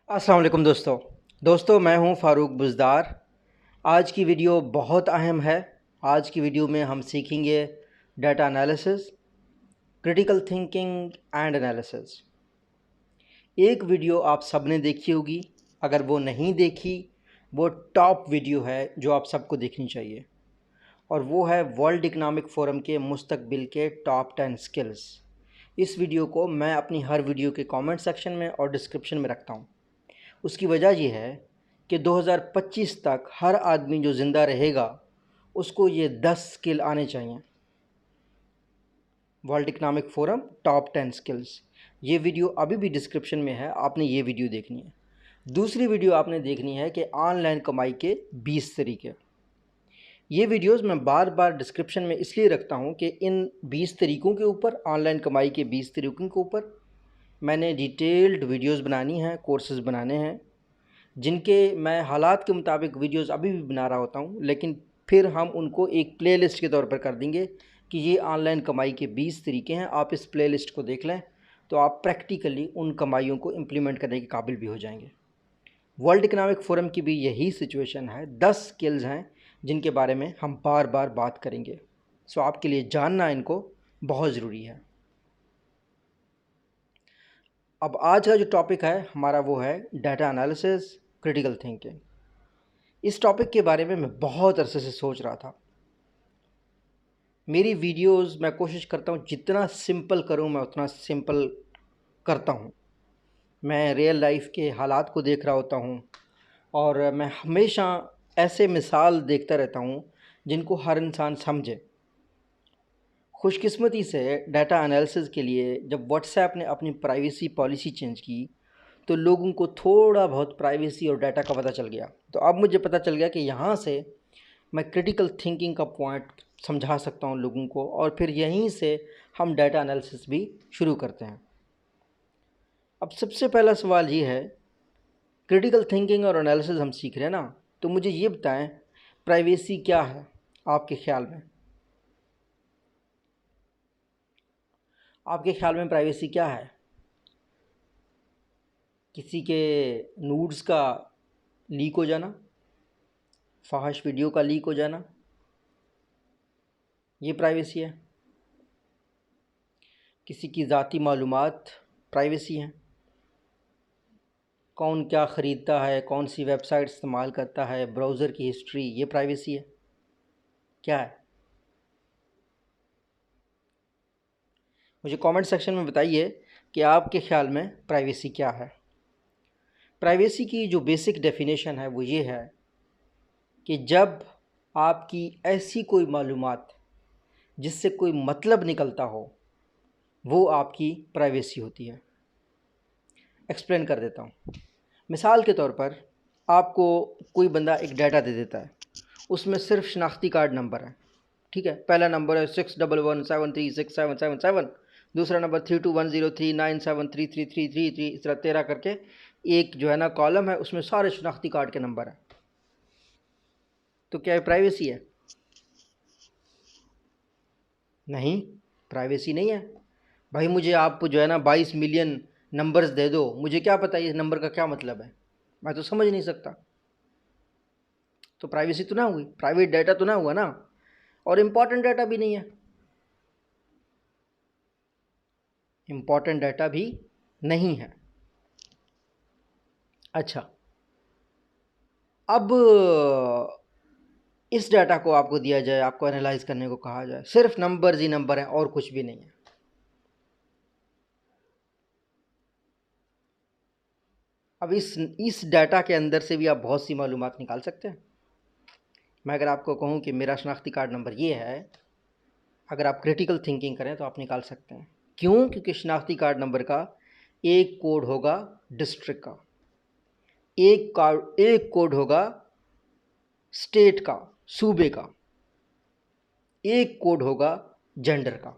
अस्सलाम वालेकुम दोस्तों मैं हूं फ़ारूक बुज़दार। आज की वीडियो बहुत अहम है। आज की वीडियो में हम सीखेंगे data analysis, critical thinking and analysis. एक वीडियो आप सब ने देखी होगी, अगर वो नहीं देखी वो टॉप वीडियो है जो आप सबको देखनी चाहिए, और वो है वर्ल्ड इकनॉमिक फ़ोरम के मुस्तकबिल के टॉप 10 स्किल्स। इस वीडियो को मैं अपनी हर वीडियो के कमेंट सेक्शन में और डिस्क्रिप्शन में रखता हूँ। उसकी वजह ये है कि 2025 तक हर आदमी जो ज़िंदा रहेगा उसको ये 10 स्किल आने चाहिए। World economic forum top 10 skills, ये वीडियो अभी भी डिस्क्रिप्शन में है, आपने ये वीडियो देखनी है। दूसरी वीडियो आपने देखनी है कि ऑनलाइन कमाई के 20 तरीके। ये वीडियोस मैं बार बार डिस्क्रिप्शन में इसलिए रखता हूँ कि इन 20 तरीक़ों के ऊपर, ऑनलाइन कमाई के 20 तरीक़ों के ऊपर मैंने डिटेल्ड वीडियोस बनानी हैं, कोर्सेज़ बनाने हैं, जिनके मैं हालात के मुताबिक वीडियोस अभी भी बना रहा होता हूँ, लेकिन फिर हम उनको एक प्लेलिस्ट के तौर पर कर देंगे कि ये ऑनलाइन कमाई के 20 तरीके हैं। आप इस प्लेलिस्ट को देख लें तो आप प्रैक्टिकली उन कमाइयों को इम्प्लीमेंट करने के काबिल भी हो जाएंगे। वर्ल्ड इकनॉमिक फ़ोरम की भी यही सिचुएशन है। 10 स्किल्स हैं जिनके बारे में हम बार बार बात करेंगे। सो आपके लिए जानना इनको बहुत ज़रूरी है। अब आज का जो टॉपिक है हमारा वो है डाटा एनालिसिस, क्रिटिकल थिंकिंग। इस टॉपिक के बारे में मैं बहुत अरसे से सोच रहा था। मेरी वीडियोस मैं कोशिश करता हूँ जितना सिंपल करूँ मैं उतना सिंपल करता हूँ। मैं रियल लाइफ के हालात को देख रहा होता हूँ और मैं हमेशा ऐसे मिसाल देखता रहता हूँ जिनको हर इंसान समझे। खुशकिस्मती से डाटा एनालिसिस के लिए जब व्हाट्सएप ने अपनी प्राइवेसी पॉलिसी चेंज की तो लोगों को थोड़ा बहुत प्राइवेसी और डाटा का पता चल गया। तो अब मुझे पता चल गया कि यहाँ से मैं क्रिटिकल थिंकिंग का पॉइंट समझा सकता हूँ लोगों को, और फिर यहीं से हम डाटा एनालिसिस भी शुरू करते हैं। अब सबसे पहला सवाल ये है, क्रिटिकल थिंकिंग और एनालिसिस हम सीख रहे हैं ना, तो मुझे ये बताएं प्राइवेसी क्या है आपके ख्याल में? आपके ख्याल में प्राइवेसी क्या है? किसी के नूड्स का लीक हो जाना, फाहिश वीडियो का लीक हो जाना, ये प्राइवेसी है? किसी की ज़ाती मालूमात प्राइवेसी है? कौन क्या ख़रीदता है, कौन सी वेबसाइट इस्तेमाल करता है, ब्राउज़र की हिस्ट्री, ये प्राइवेसी है? क्या है? मुझे कमेंट सेक्शन में बताइए कि आपके ख़्याल में प्राइवेसी क्या है। प्राइवेसी की जो बेसिक डेफिनेशन है वो ये है कि जब आपकी ऐसी कोई मालूमात जिससे कोई मतलब निकलता हो, वो आपकी प्राइवेसी होती है। एक्सप्लेन कर देता हूँ। मिसाल के तौर पर आपको कोई बंदा एक डाटा दे देता है, उसमें सिर्फ शनाख्ती कार्ड नंबर है, ठीक है। पहला नंबर है 6117367777, दूसरा नंबर 321039733333, इस तरह 13 करके एक जो है ना कॉलम है, उसमें सारे शनाख्ती कार्ड के नंबर हैं। तो क्या ये प्राइवेसी है? नहीं, प्राइवेसी नहीं है। भाई मुझे आप जो है ना 22 मिलियन नंबर्स दे दो, मुझे क्या पता ये नंबर का क्या मतलब है, मैं तो समझ नहीं सकता। तो प्राइवेसी तो ना हुई, प्राइवेट डाटा तो ना हुआ ना, और इम्पॉर्टेंट डाटा भी नहीं है। इम्पॉर्टेंट डाटा भी नहीं है। अच्छा, अब इस डाटा को आपको दिया जाए, आपको एनालाइज करने को कहा जाए, सिर्फ नंबर ही नंबर हैं और कुछ भी नहीं है। अब इस डाटा के अंदर से भी आप बहुत सी मालूमात निकाल सकते हैं। मैं अगर आपको कहूँ कि मेरा शनाख्ती कार्ड नंबर ये है, अगर आप क्रिटिकल थिंकिंग करें तो आप निकाल सकते हैं। क्यों? क्योंकि शनाख्ती कार्ड नंबर का एक कोड होगा डिस्ट्रिक्ट का, एक कोड होगा स्टेट का, सूबे का, एक कोड होगा जेंडर का।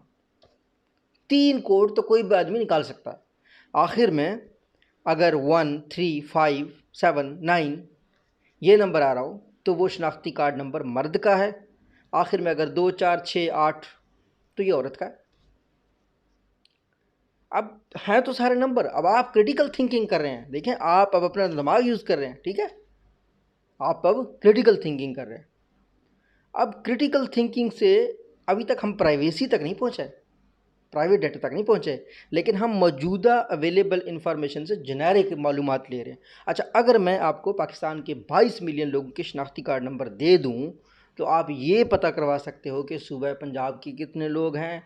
3 कोड तो कोई भी आदमी निकाल सकता है। आखिर में अगर 1 3 5 7 9 ये नंबर आ रहा हो तो वो शनाख्ती कार्ड नंबर मर्द का है। आखिर में अगर 2 4 6 8 तो ये औरत का है। अब हैं तो सारे नंबर, अब आप क्रिटिकल थिंकिंग कर रहे हैं, देखें आप अब अपना दिमाग यूज़ कर रहे हैं, ठीक है, आप अब क्रिटिकल थिंकिंग कर रहे हैं। अब क्रिटिकल थिंकिंग से अभी तक हम प्राइवेसी तक नहीं पहुँचे, प्राइवेट डाटा तक नहीं पहुँचे, लेकिन हम मौजूदा अवेलेबल इंफॉर्मेशन से जेनेरिक मालूमात ले रहे हैं। अच्छा, अगर मैं आपको पाकिस्तान के 22 मिलियन लोगों के शनाख्ती कार्ड नंबर दे दूं तो आप ये पता करवा सकते हो कि सूबा पंजाब के कितने लोग हैं,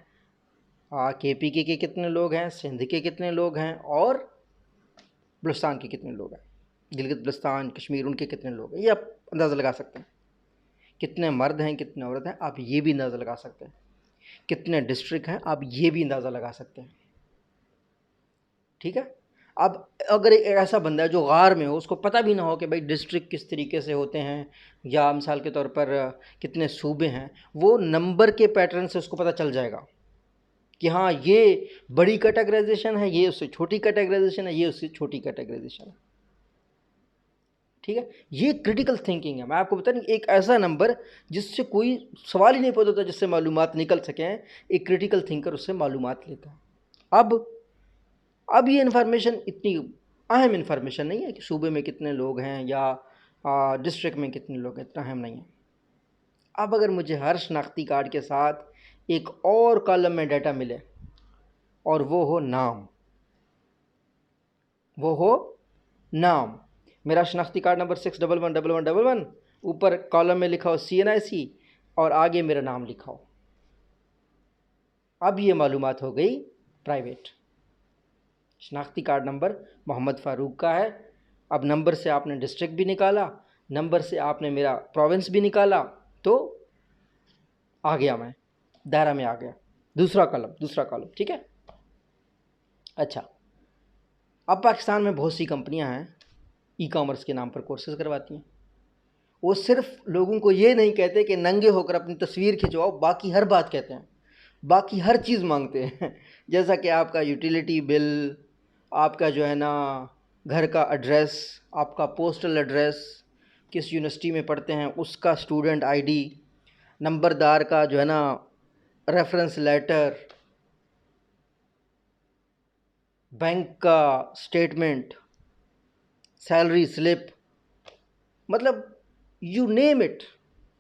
KP के कितने लोग हैं, सिंध के कितने लोग हैं, और बलूचिस्तान के कितने लोग हैं, गिलगित बलूचिस्तान कश्मीर उनके कितने लोग हैं। ये आप अंदाज़ा लगा सकते हैं। कितने मर्द हैं कितने औरत हैं आप ये भी अंदाज़ा लगा सकते हैं। कितने डिस्ट्रिक्ट हैं आप ये भी अंदाज़ा लगा सकते हैं, ठीक है। अब अगर एक ऐसा बंदा है जो गार में हो, उसको पता भी ना हो कि भाई डिस्ट्रिक्ट किस तरीके से होते हैं या मिसाल के तौर पर कितने सूबे हैं, वो नंबर के पैटर्न से उसको पता चल जाएगा कि हाँ ये बड़ी कैटेगराइजेशन है, ये उससे छोटी कैटेगराइजेशन है, ये उससे छोटी कैटेगराइजेशन है, ठीक है। ये क्रिटिकल थिंकिंग है। मैं आपको बता रही एक ऐसा नंबर जिससे कोई सवाल ही नहीं पैदा होता, जिससे मालूमात निकल सकें, एक क्रिटिकल थिंकर उससे मालूमात लेता है। अब ये इन्फॉर्मेशन इतनी अहम इन्फॉर्मेशन नहीं है कि सूबे में कितने लोग हैं या डिस्ट्रिक्ट में कितने लोग हैं, इतना अहम नहीं है। अब अगर मुझे हर शनाख्ती कार्ड के साथ एक और कॉलम में डाटा मिले और वो हो नाम, मेरा शनाख्ती कार्ड नंबर 6111111, ऊपर कॉलम में लिखा हो CNIC और आगे मेरा नाम लिखा हो, अब ये मालूमात हो गई प्राइवेट। शनाख्ती कार्ड नंबर मोहम्मद फ़ारूक का है, अब नंबर से आपने डिस्ट्रिक्ट भी निकाला, नंबर से आपने मेरा प्रोविंस भी निकाला, तो आ गया, मैं दायरा में आ गया। दूसरा कॉलम, ठीक है। अच्छा, अब पाकिस्तान में बहुत सी कंपनियां हैं ई-कॉमर्स के नाम पर कोर्सेज करवाती हैं। वो सिर्फ लोगों को ये नहीं कहते कि नंगे होकर अपनी तस्वीर खिंचवाओ, बाकी हर बात कहते हैं, बाकी हर चीज़ मांगते हैं जैसा कि आपका यूटिलिटी बिल, आपका जो है ना घर का एड्रेस, आपका पोस्टल एड्रेस, किस यूनिवर्सिटी में पढ़ते हैं उसका स्टूडेंट ID, नंबरदार का जो है ना रेफरेंस लेटर, बैंक का स्टेटमेंट, सैलरी स्लिप, मतलब you name it,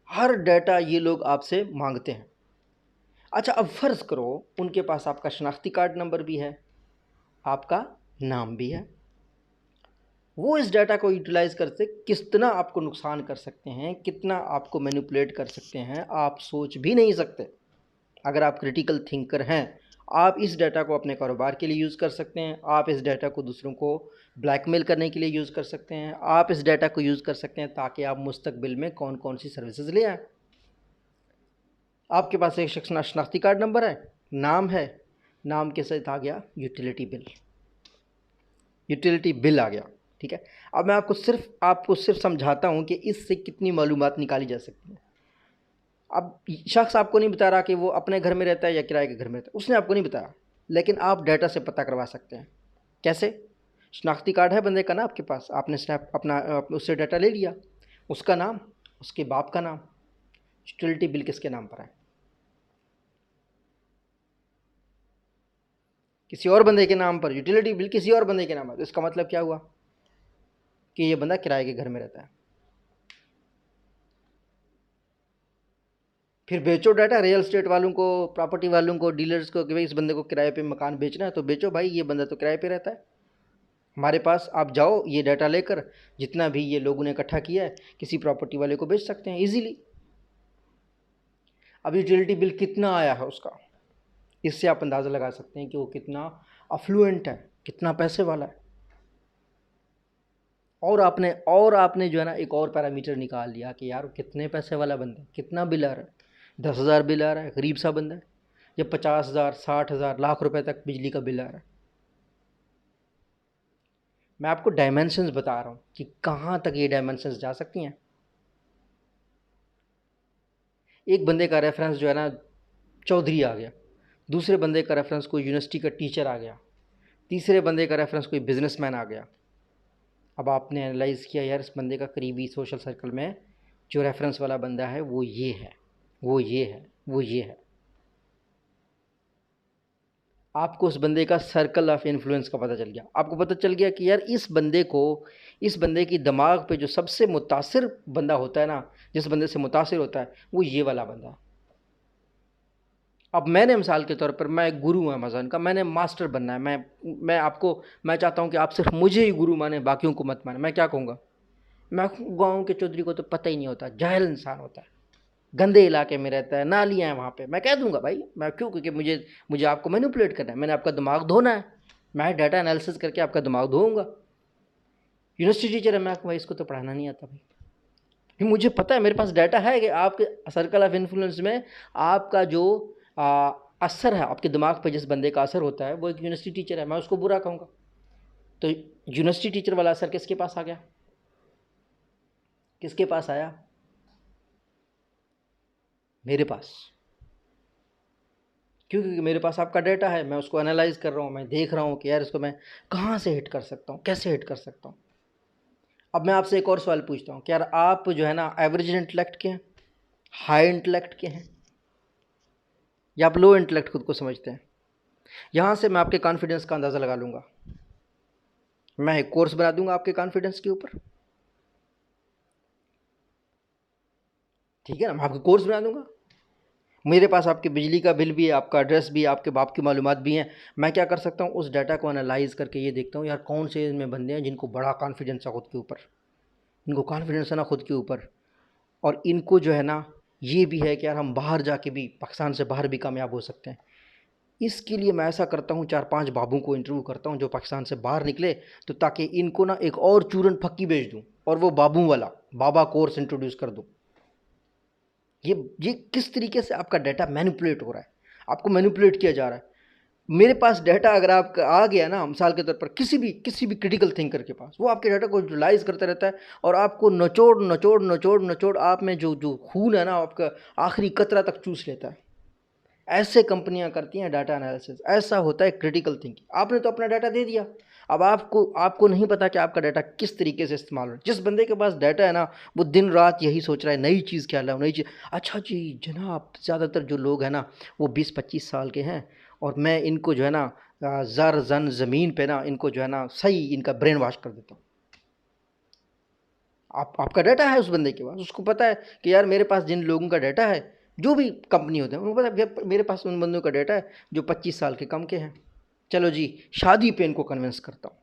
her data ये लोग आपसे मांगते हैं। अच्छा, अब फ़र्ज़ करो उनके पास आपका शनाख्ती कार्ड नंबर भी है, आपका नाम भी है, वो इस डाटा को यूटिलाइज़ करते कितना आपको नुकसान कर सकते हैं, कितना आपको मैनिपुलेट कर सकते हैं, आप सोच भी नहीं सकते। अगर आप क्रिटिकल थिंकर हैं, आप इस डाटा को अपने कारोबार के लिए यूज़ कर सकते हैं, आप इस डाटा को दूसरों को ब्लैकमेल करने के लिए यूज़ कर सकते हैं, आप इस डाटा को यूज़ कर सकते हैं ताकि आप मुस्तकबिल में कौन कौन सी सर्विसेज ले आएँ। आपके पास एक शख्स शनाख्ती कार्ड नंबर है, नाम है, नाम के साथ आ गया यूटिलिटी बिल आ गया, ठीक है। अब मैं आपको सिर्फ समझाता हूँ कि इससे कितनी मालूमात निकाली जा सकती है। अब शख्स आपको नहीं बता रहा कि वो अपने घर में रहता है या किराए के घर में रहता है, उसने आपको नहीं बताया, लेकिन आप डाटा से पता करवा सकते हैं। कैसे? शनाख्ती कार्ड है बंदे का ना आपके पास, आपने स्नैप अपना उससे डाटा ले लिया, उसका नाम, उसके बाप का नाम, यूटिलिटी बिल किसके नाम पर है, किसी और बंदे के नाम पर, यूटिलिटी बिल किसी और बंदे के नाम पर, तो इसका मतलब क्या हुआ कि ये बंदा किराए के घर में रहता है। फिर बेचो डाटा रियल एस्टेट वालों को, प्रॉपर्टी वालों को, डीलर्स को कि भाई इस बंदे को किराए पे मकान बेचना है तो बेचो भाई, ये बंदा तो किराए पे रहता है। हमारे पास आप जाओ ये डाटा लेकर, जितना भी ये लोगों ने इकट्ठा किया है किसी प्रॉपर्टी वाले को बेच सकते हैं इजीली। अब यूटिलिटी बिल कितना आया है उसका, इससे आप अंदाज़ा लगा सकते हैं कि वो कितना अफ्लुएंट है, कितना पैसे वाला है। और आपने जो है ना एक और पैरामीटर निकाल लिया कि यार कितने पैसे वाला बंदा है, कितना बिल आ रहा है, 10,000 बिल आ रहा है, गरीब सा बंदा है, या 50,000, 60,000, लाख रुपए तक बिजली का बिल आ रहा है। मैं आपको डायमेंशंस बता रहा हूँ कि कहाँ तक ये डायमेंशंस जा सकती हैं। एक बंदे का रेफरेंस जो है ना चौधरी आ गया, दूसरे बंदे का रेफरेंस कोई यूनिवर्सिटी का टीचर आ गया, तीसरे बंदे का रेफरेंस कोई बिजनेसमैन आ गया। अब आपने एनालाइज़ किया यार इस बंदे का करीबी सोशल सर्कल में जो रेफरेंस वाला बंदा है वो ये है, वो ये है, वो ये है। आपको उस बंदे का सर्कल ऑफ इन्फ्लुएंस का पता चल गया। आपको पता चल गया कि यार इस बंदे की दिमाग पे जो सबसे मुतासिर बंदा होता है ना, जिस बंदे से मुतासिर होता है, वो ये वाला बंदा है। अब मैंने मिसाल के तौर पर, मैं एक गुरु हूँ अमेज़न का, मैंने मास्टर बनना है, मैं चाहता हूँ कि आप सिर्फ मुझे ही गुरु माने, बाकियों को मत माने। मैं क्या कहूँगा? मैं गाँव के चौधरी को तो पता ही नहीं होता, जाहिल इंसान होता है, गंदे इलाके में रहता है, नालियाँ हैं वहाँ पे। मैं कह दूंगा भाई, मैं क्यों? क्योंकि मुझे मुझे आपको मैनिपुलेट करना है, मैंने आपका दिमाग धोना है, मैं डाटा एनालिसिस करके आपका दिमाग धोऊंगा। यूनिवर्सिटी टीचर है मैं, भाई इसको तो पढ़ाना नहीं आता भाई, कि मुझे पता है, मेरे पास डाटा है कि आपके सर्कल ऑफ इन्फ्लुएंस में आपका जो असर है, आपके दिमाग पे जिस बंदे का असर होता है, वो एक यूनिवर्सिटी टीचर है, मैं उसको बुरा कहूँगा। तो यूनिवर्सिटी टीचर वाला असर किसके पास आ गया? किसके पास आया? मेरे पास। क्यों? क्योंकि मेरे पास आपका डाटा है, मैं उसको एनालाइज कर रहा हूँ, मैं देख रहा हूँ कि यार इसको मैं कहाँ से हिट कर सकता हूँ, कैसे हिट कर सकता हूँ। अब मैं आपसे एक और सवाल पूछता हूँ कि यार आप जो है ना एवरेज इंटेलेक्ट के हैं, हाई इंटेलेक्ट के हैं, या आप लो इंटेलेक्ट खुद को समझते हैं? यहाँ से मैं आपके कॉन्फिडेंस का अंदाज़ा लगा लूँगा। मैं एक कोर्स बना दूंगा आपके कॉन्फिडेंस के ऊपर, ठीक है ना? मैं आपका कोर्स बना दूंगा, मेरे पास आपके बिजली का बिल भी है, आपका एड्रेस भी है, आपके बाप की मालूमात भी हैं। मैं क्या कर सकता हूँ, उस डाटा को एनालाइज करके ये देखता हूँ यार कौन से इनमें बंदे हैं जिनको बड़ा कॉन्फिडेंस है खुद के ऊपर, इनको कॉन्फिडेंस है ना खुद के ऊपर, और इनको जो है ना ये भी है कि यार हम बाहर जाके भी, पाकिस्तान से बाहर भी कामयाब हो सकते हैं। इसके लिए मैं ऐसा करता हूँ, 4-5 बाबू को इंटरव्यू करता हूँ जो पाकिस्तान से बाहर निकले, तो ताकि इनको ना एक और चूरन फक्की भेज दूँ और वो बाबू वाला बाबा कोर्स इंट्रोड्यूस कर दूँ। ये किस तरीके से आपका डाटा मैनिपुलेट हो रहा है, आपको मैनिपुलेट किया जा रहा है। मेरे पास डाटा अगर आपका आ गया ना, मिसाल के तौर पर किसी भी क्रिटिकल थिंकर के पास, वो आपके डाटा को यूटिलाइज करता रहता है और आपको नचोड़ नचोड़ नचोड़ नचोड़ आप में जो जो खून है ना आपका आखिरी कतरा तक चूस लेता है। ऐसे कंपनियां करती हैं डाटा एनालिसिस, ऐसा होता है क्रिटिकल थिंकिंग। आपने तो अपना डाटा दे दिया, अब आपको नहीं पता कि आपका डाटा किस तरीके से इस्तेमाल हो रहा है। जिस बंदे के पास डाटा है ना, वो दिन रात यही सोच रहा है, नई चीज़ क्या लाऊं, नई चीज़। अच्छा जी जनाब, ज़्यादातर जो लोग हैं ना वो 20-25 साल के हैं, और मैं इनको जो है ना ज़र जन ज़मीन पे ना इनको जो है ना सही इनका ब्रेन वॉश कर देता हूँ। आपका डाटा है उस बंदे के पास, उसको पता है कि यार मेरे पास जिन लोगों का डाटा है, जो भी कंपनी होते हैं उनको पता है कि मेरे पास उन बंदों का डाटा है जो 25 साल के कम के हैं। चलो जी, शादी पे इनको कन्विंस करता हूँ।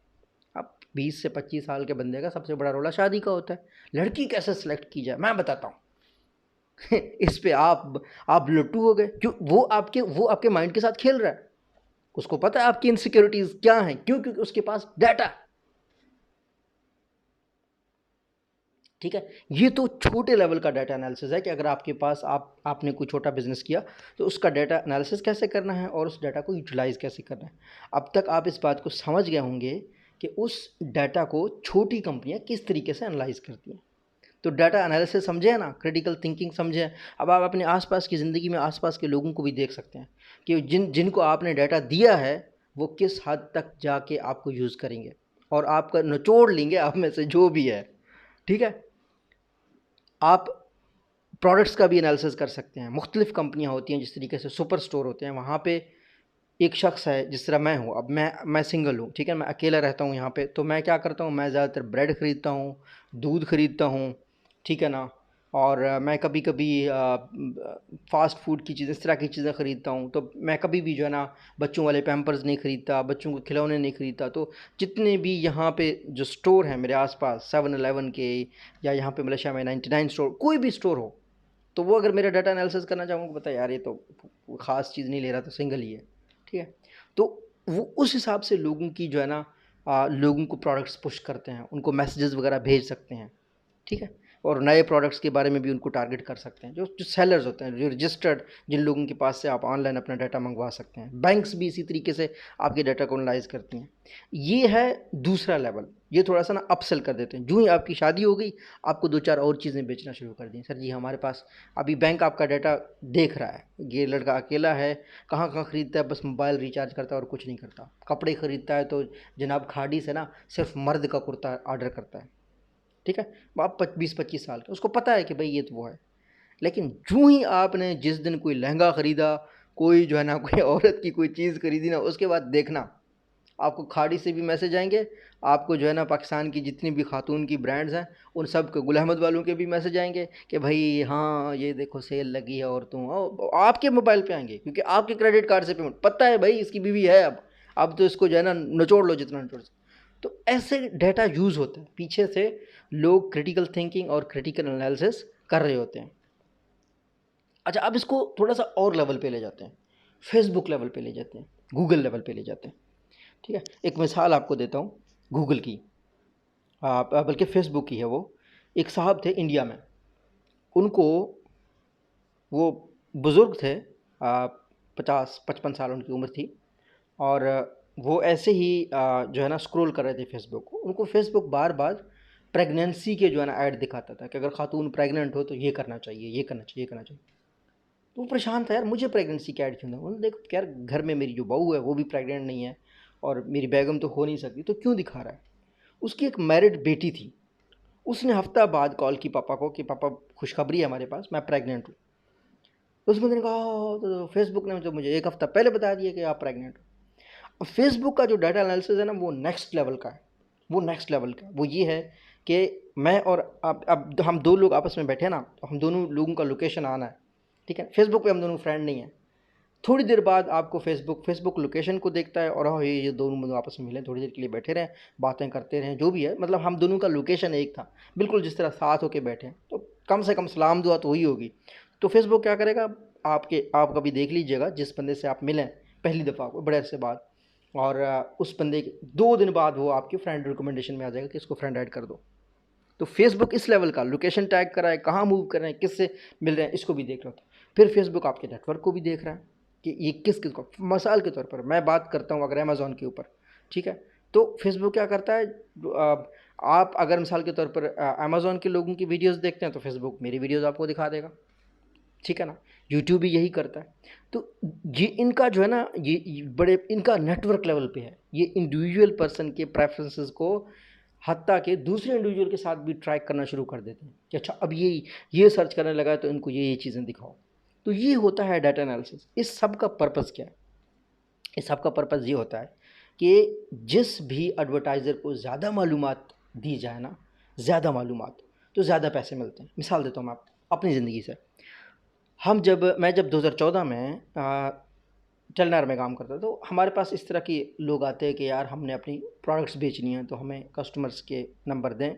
अब 20 से 25 साल के बंदे का सबसे बड़ा रोला शादी का होता है। लड़की कैसे सेलेक्ट की जाए मैं बताता हूँ। इस पे आप लट्टू हो गए, क्यों? वो आपके माइंड के साथ खेल रहा है, उसको पता है आपकी इनसिक्योरिटीज क्या हैं, क्यों? क्योंकि उसके पास डाटा। ठीक है, ये तो छोटे लेवल का डाटा एनालिसिस है कि अगर आपके पास आपने कोई छोटा बिजनेस किया तो उसका डाटा एनालिसिस कैसे करना है और उस डाटा को यूटिलाइज कैसे करना है। अब तक आप इस बात को समझ गए होंगे कि उस डाटा को छोटी कंपनियां किस तरीके से एनालाइज करती हैं। तो डाटा एनालिसिस समझे ना, क्रिटिकल थिंकिंग समझे। अब आप अपने आसपास की ज़िंदगी में आसपास के लोगों को भी देख सकते हैं कि जिनको आपने डाटा दिया है वो किस हद तक जाके आपको यूज़ करेंगे और आपका निचोड़ लेंगे आप में से जो भी है। ठीक है, आप प्रोडक्ट्स का भी एनालिसिस कर सकते हैं। मुख्तलिफ़ कंपनियां होती हैं, जिस तरीके से सुपर स्टोर होते हैं, वहाँ पे एक शख्स है, जिस तरह मैं हूँ। अब मैं सिंगल हूँ, ठीक है, मैं अकेला रहता हूँ यहाँ पे, तो मैं क्या करता हूँ, मैं ज़्यादातर ब्रेड ख़रीदता हूँ, दूध ख़रीदता हूँ, ठीक है ना, और मैं कभी कभी फ़ास्ट फूड की चीज़, इस तरह की चीज़ें ख़रीदता हूँ। तो मैं कभी भी जो है ना बच्चों वाले पैम्पर्स नहीं ख़रीदता, बच्चों को खिलौने नहीं ख़रीदता। तो जितने भी यहाँ पे जो स्टोर हैं मेरे आसपास, 7-Eleven के, या यहाँ पे मलेशिया में 99 स्टोर, कोई भी स्टोर हो, तो वो अगर मेरा डाटा एनालिसिस करना चाहूँगा, पता है यार ये तो ख़ास चीज़ नहीं ले रहा, तो सिंगल ही है, ठीक है। तो वो उस हिसाब से लोगों की जो है ना लोगों को प्रोडक्ट्स पुश करते हैं, उनको मैसेजेस वगैरह भेज सकते हैं, ठीक है। और नए प्रोडक्ट्स के बारे में भी उनको टारगेट कर सकते हैं, जो जो सेलर्स होते हैं, जो रजिस्टर्ड, जिन लोगों के पास से आप ऑनलाइन अपना डाटा मंगवा सकते हैं। बैंक्स भी इसी तरीके से आपके डाटा को एनालाइज करती हैं। ये है दूसरा लेवल। ये थोड़ा सा ना अपसेल कर देते हैं। जो ही आपकी शादी हो गई, आपको 2-4 और चीज़ें बेचना शुरू कर दी। सर जी हमारे पास अभी बैंक आपका डाटा देख रहा है, ये लड़का अकेला है, कहाँ कहाँ ख़रीदता है, बस मोबाइल रिचार्ज करता है और कुछ नहीं करता। कपड़े ख़रीदता है तो जनाब खाड़ी से ना सिर्फ मर्द का कुर्ता ऑर्डर करता है, ठीक है। आप 20-25 साल के, उसको पता है कि भाई ये तो वो है। लेकिन जो ही आपने जिस दिन कोई लहंगा ख़रीदा, कोई जो है ना कोई औरत की कोई चीज़ खरीदी ना, उसके बाद देखना आपको खाड़ी से भी मैसेज आएंगे, आपको जो है ना पाकिस्तान की जितनी भी खातून की ब्रांड्स हैं उन सब के, गुल अहमद वालों के भी मैसेज आएंगे कि भाई हाँ ये देखो सेल लगी है औरतों, आपके मोबाइल पे आएंगे क्योंकि आपके क्रेडिट कार्ड से पेमेंट, पता है भाई इसकी बीवी है, अब तो इसको जो है ना निचोड़ लो जितना निचोड़। तो ऐसे डाटा यूज़ होते हैं, पीछे से लोग क्रिटिकल थिंकिंग और क्रिटिकल एनालिसिस कर रहे होते हैं। अच्छा, अब इसको थोड़ा सा और लेवल पे ले जाते हैं, फेसबुक लेवल पे ले जाते हैं, गूगल लेवल पे ले जाते हैं। ठीक है, एक मिसाल आपको देता हूँ गूगल की, बल्कि फेसबुक की है। वो एक साहब थे इंडिया में, उनको, वो बुज़ुर्ग थे, 50-55 साल उनकी उम्र थी, और वो ऐसे ही जो है ना स्क्रॉल कर रहे थे फेसबुक को। उनको फेसबुक बार बार प्रेगनेंसी के जो है ना ऐड दिखाता था कि अगर खातून प्रेग्नेंट हो तो ये करना चाहिए, ये करना चाहिए, ये करना चाहिए। तो वो परेशान था, यार मुझे प्रेगनेंसी का ऐड क्यों था। उन्होंने देखो यार घर में मेरी जो बहू है वो भी प्रेग्नेंट नहीं है और मेरी बेगम तो हो नहीं सकती, तो क्यों दिखा रहा है। उसकी एक मैरिड बेटी थी, उसने हफ्ता बाद कॉल की पापा को कि पापा खुशखबरी है हमारे पास, मैं प्रेग्नेंट हूँ। तो उस बंदे ने कहा तो फेसबुक ने तो मुझे एक हफ्ता पहले बता दिया कि आप प्रेग्नेंट हो। अब फेसबुक का जो डाटा एनालिसिस है ना वो नेक्स्ट लेवल का है, वो नेक्स्ट लेवल का वो ये है कि मैं और अब हम दो लोग आपस में बैठे ना, तो हम दोनों लोगों का लोकेशन आना है, ठीक है। फेसबुक पे हम दोनों फ्रेंड नहीं है, थोड़ी देर बाद आपको फेसबुक लोकेशन को देखता है और हाँ ये दोनों बंदे आपस में मिले, थोड़ी देर के लिए बैठे रहें, बातें करते रहें, जो भी है, मतलब हम दोनों का लोकेशन एक था, बिल्कुल जिस तरह साथ होके बैठे हैं, तो कम से कम सलाम दुआ तो हुई होगी। तो फेसबुक क्या करेगा, आप कभी देख लीजिएगा जिस बंदे से आप मिलें पहली दफ़ा को बड़े अरसे बाद, और उस बंदे के 2 दिन बाद वो आपके फ्रेंड रिकमेंडेशन में आ जाएगा कि इसको फ्रेंड ऐड कर दो। तो फेसबुक इस लेवल का लोकेशन टैग कर रहा है, कहाँ मूव कर रहे हैं, किससे मिल रहे हैं, इसको भी देख रहा था। फिर फेसबुक आपके नेटवर्क को भी देख रहा है कि ये किस किस को, मिसाल के तौर पर मैं बात करता हूँ अगर अमेज़ॉन के ऊपर, ठीक है, तो फेसबुक क्या करता है, आप अगर मिसाल के तौर पर अमेज़ॉन के लोगों की वीडियोस देखते हैं तो फेसबुक मेरी वीडियोस आपको दिखा देगा, ठीक है ना। यूट्यूब भी यही करता है। तो ये इनका जो है ना ये बड़े इनका नेटवर्क लेवल पे है, ये इंडिविजुअल पर्सन के प्रेफरेंसेस को हत्ता के दूसरे इंडिविजुअल के साथ भी ट्रैक करना शुरू कर देते हैं कि अच्छा अब ये सर्च करने लगा है तो इनको ये चीज़ें दिखाओ। तो ये होता है डाटा एनालिसिस। इस सब का पर्पज़ क्या है, इस सब का पर्पज़ ये होता है कि जिस भी एडवर्टाइज़र को ज़्यादा मालूमात दी जाए ना, ज़्यादा मालूमात, तो ज़्यादा पैसे मिलते हैं। मिसाल देता हूँ मैं आपको अपनी ज़िंदगी से। मैं जब 2014 में टेलनार में काम करता तो हमारे पास इस तरह के लोग आते हैं कि यार हमने अपनी प्रोडक्ट्स बेचनी है तो हमें कस्टमर्स के नंबर दें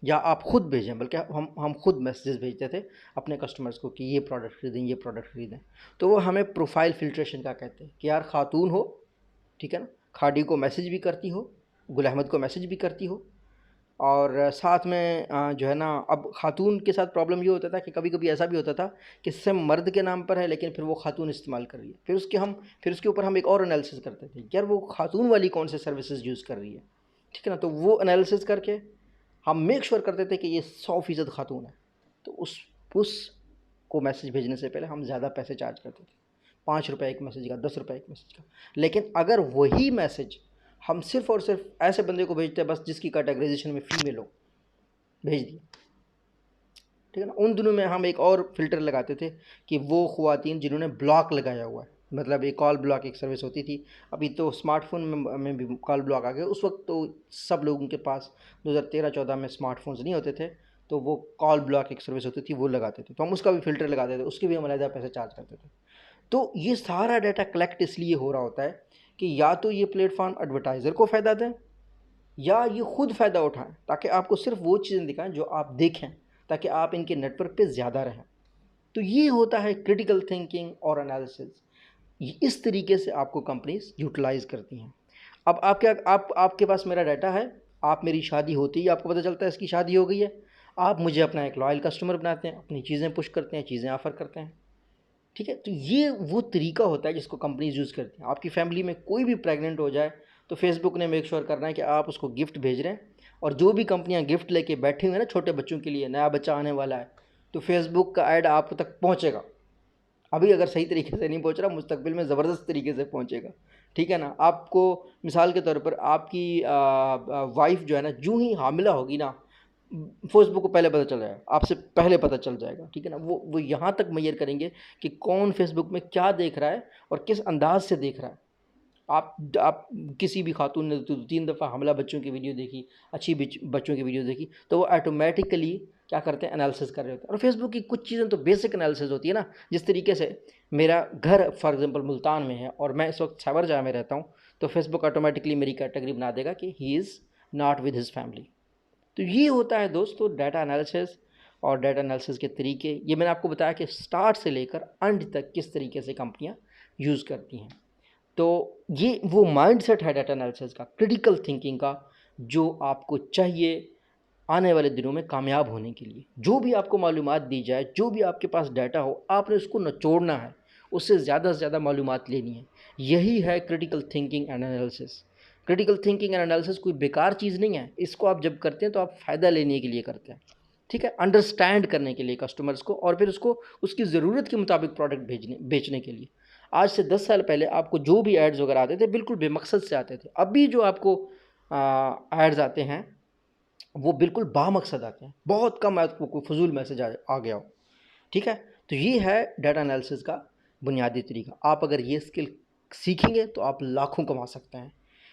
या आप ख़ुद भेजें, बल्कि हम खुद मैसेजेस भेजते थे अपने कस्टमर्स को कि ये प्रोडक्ट खरीदें, ये प्रोडक्ट खरीदें। तो वो हमें प्रोफाइल फ़िल्ट्रेशन का कहते हैं कि यार ख़ातून हो, ठीक है ना, खाड़ी को मैसेज भी करती हो, गुल अहमद को मैसेज भी करती हो, और साथ में जो है ना, अब ख़ातून के साथ प्रॉब्लम ये होता था कि कभी कभी ऐसा भी होता था कि सिम मर्द के नाम पर है लेकिन फिर वो ख़ातून इस्तेमाल कर रही है। फिर उसके ऊपर हम एक और एनालिसिस करते थे यार वो ख़ातून वाली कौन से सर्विसेज यूज़ कर रही है, ठीक है ना। तो वो एनालिसिस करके हम मेक श्योर करते थे कि ये 100% ख़ातून है। तो उस को मैसेज भेजने से पहले हम ज़्यादा पैसे चार्ज करते थे, 5 रुपये एक मैसेज का, 10 रुपये एक मैसेज का। लेकिन अगर वही मैसेज हम सिर्फ़ और सिर्फ ऐसे बंदे को भेजते हैं बस जिसकी कैटेगराइजेशन में फ़ीमेल हो, भेज दिए, ठीक है ना। उन दिनों में हम एक और फ़िल्टर लगाते थे कि वो ख़वातीन जिन्होंने ब्लॉक लगाया हुआ है, मतलब एक कॉल ब्लॉक एक सर्विस होती थी। अभी तो स्मार्टफोन में भी कॉल ब्लॉक आ गए, उस वक्त तो सब लोगों के पास 2013-14 में स्मार्टफोन्स नहीं होते थे, तो वो कॉल ब्लॉक एक सर्विस होती थी वो लगाते थे, तो हम उसका भी फ़िल्टर लगाते थे, उसके भी हम अलग पैसे चार्ज करते थे। तो ये सारा डाटा कलेक्ट इसलिए हो रहा होता है कि या तो ये प्लेटफॉर्म एडवर्टाइज़र को फ़ायदा दें या ये खुद फ़ायदा उठाएं, ताकि आपको सिर्फ वो चीज़ें दिखाएं जो आप देखें, ताकि आप इनके नेटवर्क पे ज़्यादा रहें। तो ये होता है क्रिटिकल थिंकिंग और एनालिसिस। इस तरीके से आपको कंपनीज यूटिलाइज़ करती हैं। अब आपके पास मेरा डाटा है, आप मेरी शादी होती ही आपको पता चलता है इसकी शादी हो गई है, आप मुझे अपना एक लॉयल कस्टमर बनाते हैं, अपनी चीज़ें पुश करते हैं, चीज़ें ऑफ़र करते हैं, ठीक है। तो ये वो तरीका होता है जिसको कंपनीज यूज़ करती हैं। आपकी फैमिली में कोई भी प्रेग्नेंट हो जाए तो फेसबुक ने मेक श्योर करना है कि आप उसको गिफ्ट भेज रहे हैं, और जो भी कंपनियां गिफ्ट लेके बैठी हुई हैं ना छोटे बच्चों के लिए, नया बच्चा आने वाला है, तो फेसबुक का ऐड आप तक पहुंचेगा। अभी अगर सही तरीके से नहीं पहुंच रहा, मुस्तकबिल में ज़बरदस्त तरीके से पहुंचेगा, ठीक है ना। आपको मिसाल के तौर पर आपकी वाइफ जो है ना, जूँ ही हामिला होगी ना, फेसबुक को पहले पता चल जाएगा, आपसे पहले पता चल जाएगा, ठीक है ना। वो यहाँ तक मैयर करेंगे कि कौन फेसबुक में क्या देख रहा है और किस अंदाज से देख रहा है। आप किसी भी खातून ने 3 दफ़ा हमला बच्चों की वीडियो देखी, अच्छी बच्चों की वीडियो देखी, तो वो ऑटोमेटिकली क्या करते हैं, एनालिसिस कर रहे होते हैं। और फेसबुक की कुछ चीज़ें तो बेसिक एनालिसिस होती है ना। जिस तरीके से मेरा घर फॉर एग्जांपल मुल्तान में है और मैं इस वक्त सावर जहाँ में रहता हूँ, तो फेसबुक ऑटोमेटिकली मेरी कैटेगरी बना देगा कि he is not with his family. तो ये होता है दोस्तों डाटा एनालिसिस। और डाटा एनालिसिस के तरीके ये मैंने आपको बताया कि स्टार्ट से लेकर एंड तक किस तरीके से कंपनियां यूज़ करती हैं। तो ये वो माइंडसेट है डाटा एनालिसिस का, क्रिटिकल थिंकिंग का, जो आपको चाहिए आने वाले दिनों में कामयाब होने के लिए। जो भी आपको मालूमात दी जाए, जो भी आपके पास डाटा हो, आपने उसको निचोड़ना है, उससे ज़्यादा से ज़्यादा मालूमात लेनी है। यही है critical thinking and analysis. Critical thinking and analysis कोई बेकार चीज़ नहीं है। इसको आप जब करते हैं तो आप फ़ायदा लेने के लिए करते हैं, ठीक है, अंडरस्टैंड करने के लिए कस्टमर्स को, और फिर उसको उसकी ज़रूरत के मुताबिक प्रोडक्ट बेचने के लिए। आज से 10 साल पहले आपको जो भी एड्स वगैरह आते थे बिल्कुल बेमकसद से आते थे। अभी जो आपको एड्स आते हैं वो बिल्कुल बामकसद आते हैं, बहुत कम आपको कोई फजूल मैसेज आ गया हो, ठीक है। तो ये है डाटा एनालिसिस का बुनियादी तरीका। आप अगर ये स्किल सीखेंगे तो आप लाखों कमा सकते हैं।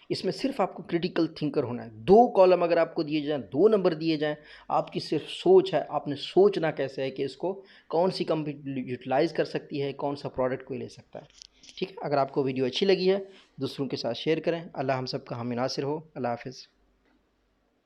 इसमें सिर्फ आपको क्रिटिकल थिंकर होना है। 2 कॉलम अगर आपको दिए जाएँ, 2 नंबर दिए जाएँ, आपकी सिर्फ सोच है, आपने सोचना कैसे है कि इसको कौन सी कंपनी यूटिलाइज़ कर सकती है, कौन सा प्रोडक्ट कोई ले सकता है, ठीक है। अगर आपको वीडियो अच्छी लगी है दूसरों के साथ शेयर करें। अल्लाह हम सबका हामी नासिर हो। अल्लाह हाफ़िज़।